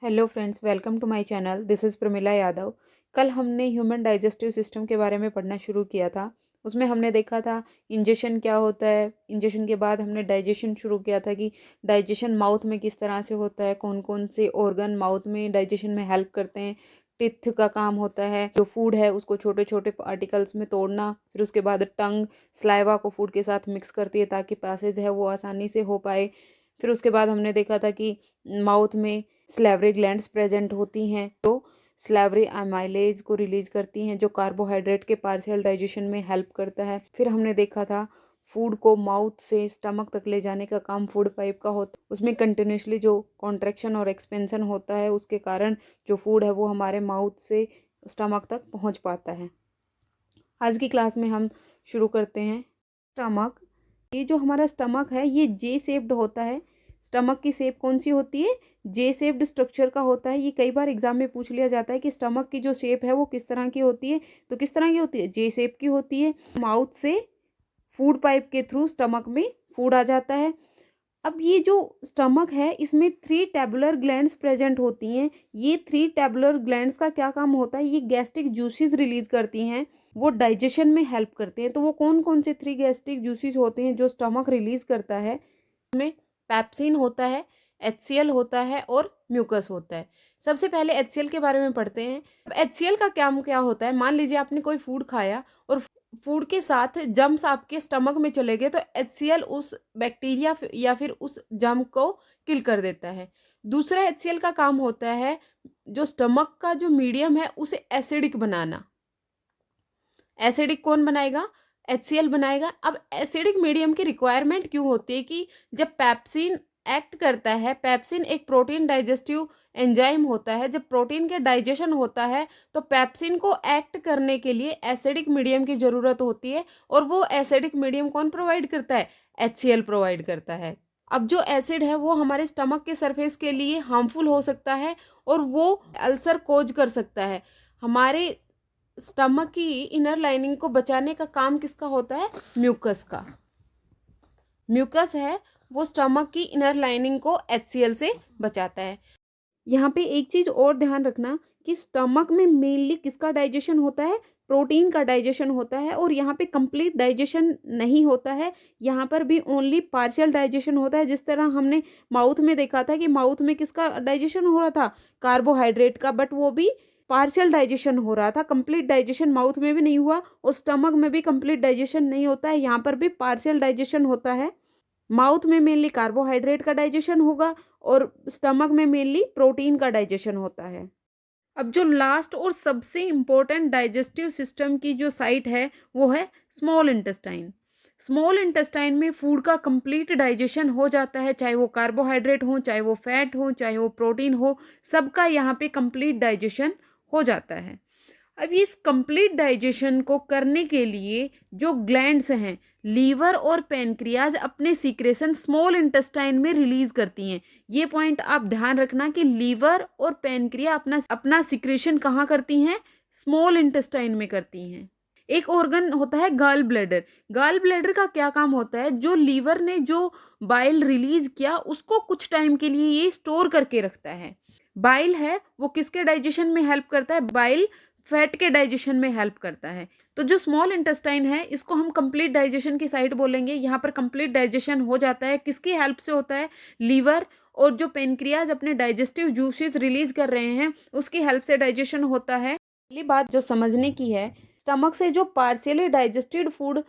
Hello friends, welcome to my channel. This is Pramila Yadav. कल हमने human digestive system के बारे में पढ़ना शुरू किया था। उसमें हमने देखा था इंजेशन क्या होता है। इंजेशन के बाद हमने डाइजेशन शुरू किया था कि डाइजेशन माउथ में किस तरह से होता है, कौन कौन से ऑर्गन माउथ में डाइजेशन में हेल्प करते हैं। टिथ का काम होता है, जो फूड है उसको छोटे छोटे पार्टिकल्स में तोड़ना। फिर उसके बाद टंग स्लाइवा को फूड के साथ मिक्स करती है ताकि पैसेज है वो आसानी से हो पाए। फिर उसके बाद हमने देखा था कि माउथ में स्लेवरी ग्लैंड्स प्रेजेंट होती हैं जो स्लेवरी अमाइलेज को रिलीज करती हैं, जो कार्बोहाइड्रेट के पार्शियल डाइजेशन में हेल्प करता है। फिर हमने देखा था फूड को माउथ से स्टमक तक ले जाने का काम फूड पाइप का होता है। उसमें कंटिन्यूसली जो कॉन्ट्रैक्शन और एक्सपेंशन होता है उसके कारण जो फूड है वो हमारे माउथ से स्टमक तक पहुंच पाता है। आज की क्लास में हम शुरू करते हैं स्टमक। ये जो हमारा स्टमक है ये जे शेप्ड होता है। स्टमक की शेप कौन सी होती है? जे शेप्ड स्ट्रक्चर का होता है। ये कई बार एग्जाम में पूछ लिया जाता है कि स्टमक की जो शेप है वो किस तरह की होती है। तो किस तरह की होती है? जे शेप की होती है। माउथ से फूड पाइप के थ्रू स्टमक में फूड आ जाता है। अब ये जो स्टमक है इसमें 3 टैबुलर ग्लैंड्स प्रेजेंट होती हैं। ये 3 टैबुलर ग्लैंड्स का क्या काम होता है? ये गैस्ट्रिक जूसेस रिलीज करती हैं, वो डाइजेशन में हेल्प करते हैं। तो वो कौन कौन से 3 गैस्ट्रिक जूसेस होते हैं जो स्टमक रिलीज करता है? उसमें पेप्सिन होता है, एचसीएल होता है और म्यूकस होता है। सबसे पहले एचसीएल के बारे में पढ़ते हैं। अब एचसीएल का क्या क्या होता है? मान लीजिए आपने कोई फूड खाया और फूड के साथ जम्स आपके स्टमक में चले गए, तो एचसीएल उस बैक्टीरिया या फिर उस जम को किल कर देता है। दूसरा एचसीएल का काम होता है जो स्टमक का जो मीडियम है उसे एसिडिक बनाना। एसिडिक कौन बनाएगा? एचसीएल बनाएगा। अब एसिडिक मीडियम की रिक्वायरमेंट क्यों होती है कि जब पेप्सिन एक्ट करता है, पेप्सिन एक प्रोटीन डाइजेस्टिव एंजाइम होता है। जब प्रोटीन के डाइजेशन होता है तो पेप्सिन को एक्ट करने के लिए एसिडिक मीडियम की ज़रूरत होती है, और वो एसिडिक मीडियम कौन प्रोवाइड करता है? एचसीएल प्रोवाइड करता है। अब जो एसिड है वो हमारे स्टमक के सरफेस के लिए हार्मफुल हो सकता है और वो अल्सर कोज कर सकता है। हमारे स्टमक की इनर लाइनिंग को बचाने का काम किसका होता है? म्यूकस का। म्यूकस है वो स्टमक की इनर लाइनिंग को एचसीएल से बचाता है। यहाँ पे एक चीज और ध्यान रखना कि स्टमक में मेनली किसका डाइजेशन होता है? प्रोटीन का डाइजेशन होता है, और यहाँ पे कंप्लीट डाइजेशन नहीं होता है। यहाँ पर भी ओनली पार्शियल डाइजेशन होता है। जिस तरह हमने माउथ में देखा था कि माउथ में किसका डाइजेशन हो रहा था? कार्बोहाइड्रेट का, बट वो भी पार्शियल डाइजेशन हो रहा था। कंप्लीट डाइजेशन माउथ में भी नहीं हुआ और स्टमक में भी कंप्लीट डाइजेशन नहीं होता है। यहाँ पर भी पार्शियल डाइजेशन होता है। माउथ में मेनली कार्बोहाइड्रेट का डाइजेशन होगा और स्टमक में मेनली प्रोटीन का डाइजेशन होता है। अब जो लास्ट और सबसे इम्पोर्टेंट डाइजेस्टिव सिस्टम की जो साइट है वो है स्मॉल इंटेस्टाइन। स्मॉल इंटेस्टाइन में फूड का कंप्लीट डाइजेशन हो जाता है, चाहे वो कार्बोहाइड्रेट हो, चाहे वो फैट हो, चाहे वो प्रोटीन हो, सबका यहाँ पे कंप्लीट डाइजेशन हो जाता है। अब इस कंप्लीट डाइजेशन को करने के लिए जो ग्लैंड्स हैं, लीवर और पैनक्रियाज अपने सीक्रेशन स्मॉल इंटेस्टाइन में रिलीज करती हैं। ये पॉइंट आप ध्यान रखना कि लीवर और पैनक्रिया अपना अपना सीक्रेशन कहाँ करती हैं? स्मॉल इंटेस्टाइन में करती हैं। एक ऑर्गन होता है गॉल ब्लैडर। गॉल ब्लैडर का क्या काम होता है? जो लीवर ने जो बाइल रिलीज किया उसको कुछ टाइम के लिए ये स्टोर करके रखता है। बाइल है वो किसके डाइजेशन में हेल्प करता है? बाइल फैट के डाइजेशन में हेल्प करता है। तो जो स्मॉल इंटेस्टाइन है इसको हम कंप्लीट डाइजेशन की साइड बोलेंगे। यहाँ पर कंप्लीट डाइजेशन हो जाता है, किसकी हेल्प से होता है? लीवर और जो पेनक्रियाज अपने डाइजेस्टिव जूसेस रिलीज कर रहे हैं उसकी हेल्प से डाइजेशन होता है। पहली बात जो समझने की है, स्टमक से जो partially digested food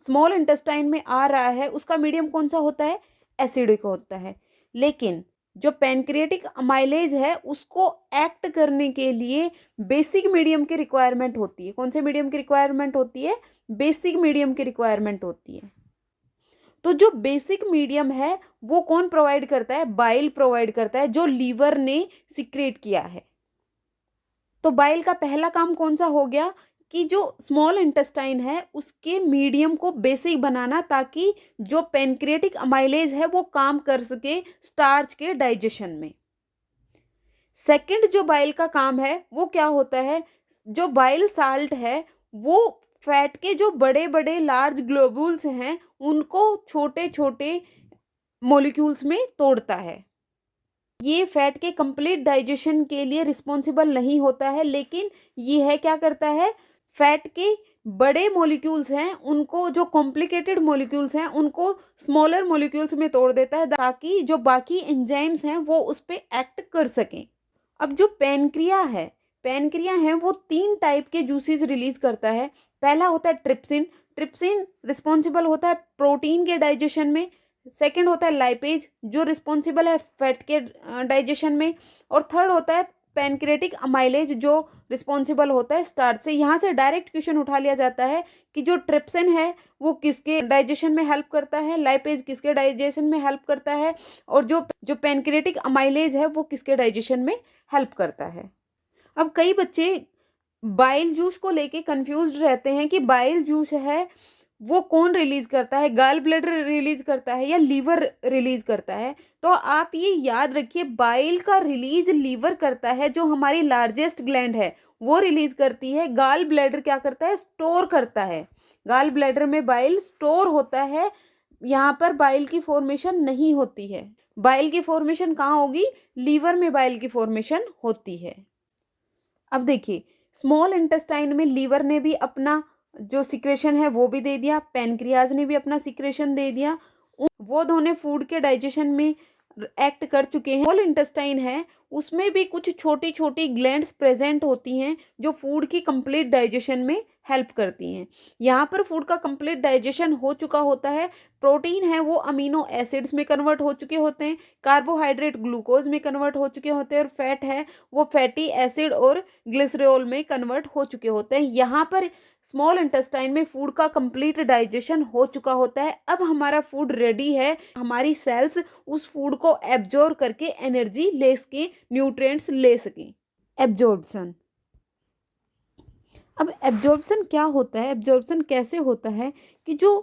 small intestine में आ रहा है उसका मीडियम कौन सा होता है? एसिडिक होता है। लेकिन जो पैनक्रियाटिक अमाइलेज है उसको एक्ट करने के लिए बेसिक मीडियम की रिक्वायरमेंट होती है। कौन से मीडियम की रिक्वायरमेंट होती है? बेसिक मीडियम की रिक्वायरमेंट होती है। तो जो बेसिक मीडियम है वो कौन प्रोवाइड करता है? बाइल प्रोवाइड करता है, जो लीवर ने सिक्रेट किया है। तो बाइल का पहला काम कौन सा हो गया कि जो स्मॉल इंटेस्टाइन है उसके मीडियम को बेसिक बनाना, ताकि जो पैनक्रियाटिक अमाइलेज है वो काम कर सके स्टार्च के डाइजेशन में। सेकंड जो बाइल का काम है वो क्या होता है? जो बाइल साल्ट है वो फैट के जो बड़े बड़े लार्ज ग्लोबुल्स हैं उनको छोटे छोटे मॉलिक्यूल्स में तोड़ता है। ये फैट के कंप्लीट डाइजेशन के लिए रिस्पॉन्सिबल नहीं होता है, लेकिन ये है क्या करता है, फैट के बड़े मॉलिक्यूल्स हैं उनको, जो कॉम्प्लिकेटेड मॉलिक्यूल्स हैं उनको स्मॉलर मॉलिक्यूल्स में तोड़ देता है, ताकि जो बाकी एंजाइम्स हैं वो उस पे एक्ट कर सकें। अब जो पैनक्रिया है वो 3 टाइप के जूसेस रिलीज करता है। पहला होता है ट्रिप्सिन। ट्रिप्सिन रिस्पॉन्सिबल होता है प्रोटीन के डाइजेशन में। सेकंड होता है लाइपेज, जो रिस्पॉन्सिबल है फैट के डाइजेशन में। और थर्ड होता है पैनक्रेटिक अमाइलेज, जो रिस्पॉन्सिबल होता है स्टार्च से। यहाँ से डायरेक्ट क्वेश्चन उठा लिया जाता है कि जो ट्रिप्सिन है वो किसके डाइजेशन में हेल्प करता है, लाइपेज किसके डाइजेशन में हेल्प करता है, और जो जो पैनक्रेटिक अमाइलेज है वो किसके डाइजेशन में हेल्प करता है। अब कई बच्चे बाइल जूस को लेके कंफ्यूज्ड रहते हैं कि बाइल जूस है वो कौन रिलीज करता है, गाल ब्लैडर रिलीज करता है या लीवर रिलीज करता है। तो आप ये याद रखिए, बाइल का रिलीज लीवर करता है, जो हमारी लार्जेस्ट ग्लैंड है वो रिलीज करती है। गाल ब्लैडर क्या करता है, स्टोर करता है। गाल ब्लैडर में बाइल स्टोर होता है, यहाँ पर बाइल की फॉर्मेशन नहीं होती है। बाइल की फॉर्मेशन कहाँ होगी, लीवर में बाइल की फॉर्मेशन होती है। अब देखिए, स्मॉल इंटेस्टाइन में लीवर ने भी अपना जो सिक्रेशन है वो भी दे दिया, पैनक्रियाज ने भी अपना सिक्रेशन दे दिया। वो दोनों फूड के डाइजेशन में एक्ट कर चुके हैं। स्मॉल इंटेस्टाइन है उसमें भी कुछ छोटी छोटी ग्लैंड्स प्रेजेंट होती हैं जो फूड की कंप्लीट डाइजेशन में हेल्प करती हैं। यहाँ पर फूड का कंप्लीट डाइजेशन हो चुका होता है। प्रोटीन है वो अमीनो एसिड्स में कन्वर्ट हो चुके होते हैं, कार्बोहाइड्रेट ग्लूकोज में कन्वर्ट हो चुके होते हैं, और फैट है वो फैटी एसिड और ग्लिसरॉल में कन्वर्ट हो चुके होते हैं। यहाँ पर स्मॉल इंटेस्टाइन में फूड का कंप्लीट डाइजेशन हो चुका होता है। अब हमारा फूड रेडी है, हमारी सेल्स उस फूड को एब्जॉर्ब करके एनर्जी ले सकें, न्यूट्रिएंट्स ले सकें। एब्जॉर्प्शन। अब एब्जॉर्प्शन क्या होता है, एब्जॉर्प्शन कैसे होता है कि जो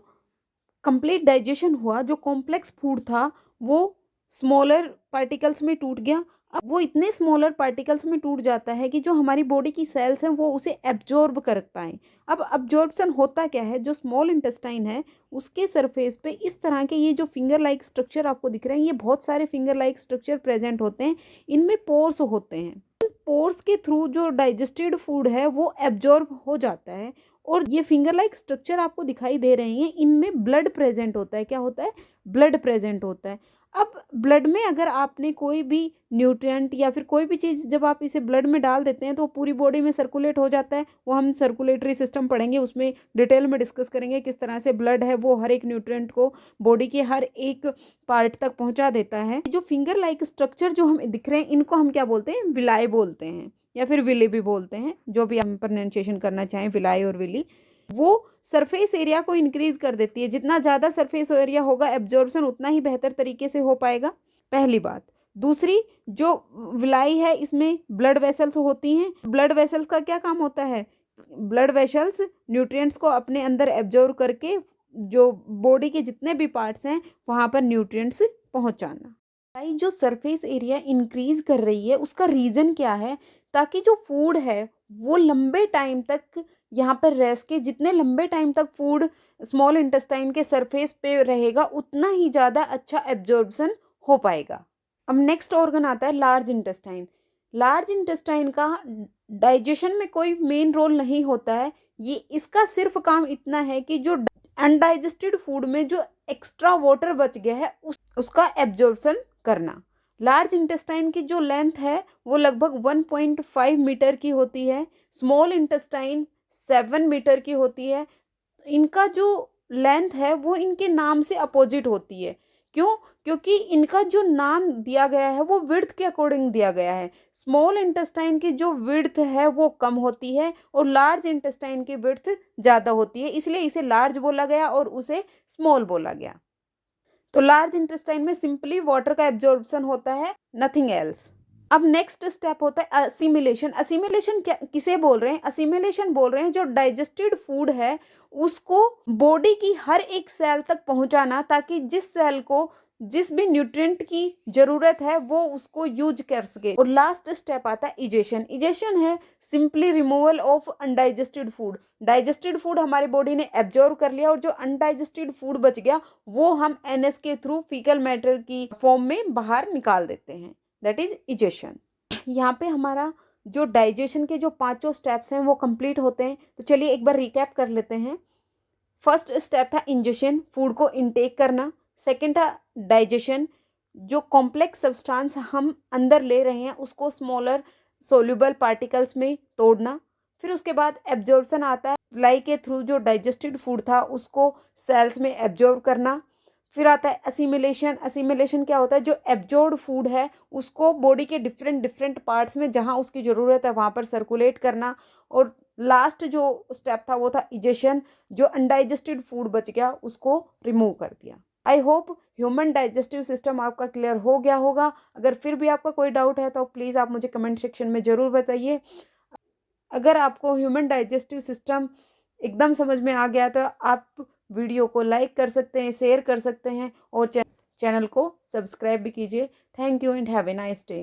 कंप्लीट डाइजेशन हुआ, जो कॉम्प्लेक्स फूड था वो स्मॉलर पार्टिकल्स में टूट गया। अब वो इतने स्मॉलर पार्टिकल्स में टूट जाता है कि जो हमारी बॉडी की सेल्स हैं वो उसे एब्जॉर्ब कर पाएँ। अब एब्जॉर्प्शन होता क्या है, जो स्मॉल इंटेस्टाइन है उसके सरफेस पे इस तरह के ये जो फिंगर लाइक स्ट्रक्चर आपको दिख रहे हैं, ये बहुत सारे फिंगर लाइक स्ट्रक्चर प्रेजेंट होते हैं। इनमें पोर्स होते हैं। पोर्स के थ्रू जो डाइजेस्टेड फूड है वो एब्जॉर्ब हो जाता है। और ये फिंगर लाइक स्ट्रक्चर आपको दिखाई दे रहे हैं, इनमें ब्लड प्रेजेंट होता है। क्या होता है, ब्लड प्रेजेंट होता है। अब ब्लड में अगर आपने कोई भी न्यूट्रिएंट या फिर कोई भी चीज़ जब आप इसे ब्लड में डाल देते हैं तो पूरी बॉडी में सर्कुलेट हो जाता है। वो हम सर्कुलेटरी सिस्टम पढ़ेंगे, उसमें डिटेल में डिस्कस करेंगे किस तरह से ब्लड है वो हर एक न्यूट्रिएंट को बॉडी के हर एक पार्ट तक पहुंचा देता है। जो फिंगर लाइक स्ट्रक्चर जो हमें दिख रहे हैं इनको हम क्या बोलते हैं, विलाई बोलते हैं या फिर विली भी बोलते हैं, जो भी हम प्रोनाउंसिएशन करना चाहें, विलाई और विली। वो सरफेस एरिया को इंक्रीज कर देती है। जितना ज़्यादा सरफेस एरिया होगा एब्जॉर्प्शन उतना ही बेहतर तरीके से हो पाएगा, पहली बात। दूसरी, जो विलाई है इसमें ब्लड वेसल्स होती हैं। ब्लड वेसल्स का क्या काम होता है, ब्लड वेसल्स न्यूट्रिएंट्स को अपने अंदर एब्जॉर्ब करके जो बॉडी के जितने भी पार्ट्स हैं वहाँ पर न्यूट्रिएंट्स पहुँचाना। भाई जो सरफेस एरिया इंक्रीज कर रही है उसका रीज़न क्या है, ताकि जो फूड है वो लंबे टाइम तक यहाँ पर रह सके। जितने लंबे टाइम तक फूड स्मॉल इंटेस्टाइन के सरफेस पे रहेगा उतना ही ज़्यादा अच्छा एब्जॉर्प्शन हो पाएगा। अब नेक्स्ट ऑर्गन आता है लार्ज इंटेस्टाइन। लार्ज इंटेस्टाइन का डाइजेशन में कोई मेन रोल नहीं होता है। ये इसका सिर्फ काम इतना है कि जो अनडाइजेस्टेड फूड में जो एक्स्ट्रा वाटर बच गया है उसका एब्जॉर्प्शन करना। लार्ज इंटेस्टाइन की जो लेंथ है वो लगभग 1.5 मीटर की होती है। स्मॉल इंटेस्टाइन 7 मीटर की होती है। इनका जो लेंथ है वो इनके नाम से अपोजिट होती है। क्यों, क्योंकि इनका जो नाम दिया गया है वो विड्थ के अकॉर्डिंग दिया गया है। स्मॉल इंटेस्टाइन की जो विड्थ है वो कम होती है और लार्ज इंटेस्टाइन की विड्थ ज़्यादा होती है, इसलिए इसे लार्ज बोला गया और उसे स्मॉल बोला गया। तो लार्ज इंटेस्टाइन में सिंपली वाटर का एब्जॉर्प्शन होता है, नथिंग एल्स। अब नेक्स्ट स्टेप होता है असिमिलेशन। असिमिलेशन क्या किसे बोल रहे हैं, असिमिलेशन बोल रहे हैं जो डाइजेस्टेड फूड है उसको बॉडी की हर एक सेल तक पहुंचाना, ताकि जिस सेल को जिस भी न्यूट्रिएंट की जरूरत है वो उसको यूज कर सके। और लास्ट स्टेप आता है इजेशन। इजेशन है simply removal of undigested food. Digested food हमारी बॉडी ने एब्जॉर्व कर लिया और जो अनडाइजेस्टेड फूड बच गया वो हम एनएस के थ्रू फीकल मैटर की फॉर्म में बाहर निकाल देते हैं। That is egestion. यहाँ पे हमारा जो डाइजेशन के जो पांचों स्टेप्स हैं वो कंप्लीट होते हैं। तो चलिए एक बार रिकैप कर लेते हैं। फर्स्ट स्टेप था इंजेशन, फूड को इनटेक करना। सेकंड था डाइजेशन, जो कॉम्प्लेक्स सब्सटेंस हम अंदर ले रहे हैं उसको स्मॉलर सोल्यूबल पार्टिकल्स में तोड़ना। फिर उसके बाद एब्जॉर्प्शन आता है, फ्लाई के थ्रू जो डाइजेस्टेड फूड था उसको सेल्स में एब्जॉर्ब करना। फिर आता है असिमिलेशन। असिमिलेशन क्या होता है, जो एब्जॉर्ब्ड फूड है उसको बॉडी के डिफरेंट डिफरेंट पार्ट्स में जहाँ उसकी ज़रूरत है वहाँ पर सर्कुलेट करना। और लास्ट जो स्टेप था वो था इजेशन, जो अनडाइजेस्टेड फूड बच गया उसको रिमूव कर दिया। I hope human digestive system आपका क्लियर हो गया होगा। अगर फिर भी आपका कोई डाउट है तो प्लीज़ आप मुझे कमेंट सेक्शन में ज़रूर बताइए। अगर आपको ह्यूमन डाइजेस्टिव सिस्टम एकदम समझ में आ गया तो आप वीडियो को लाइक कर सकते हैं, शेयर कर सकते हैं और चैनल को सब्सक्राइब भी कीजिए। Thank you and have a nice day.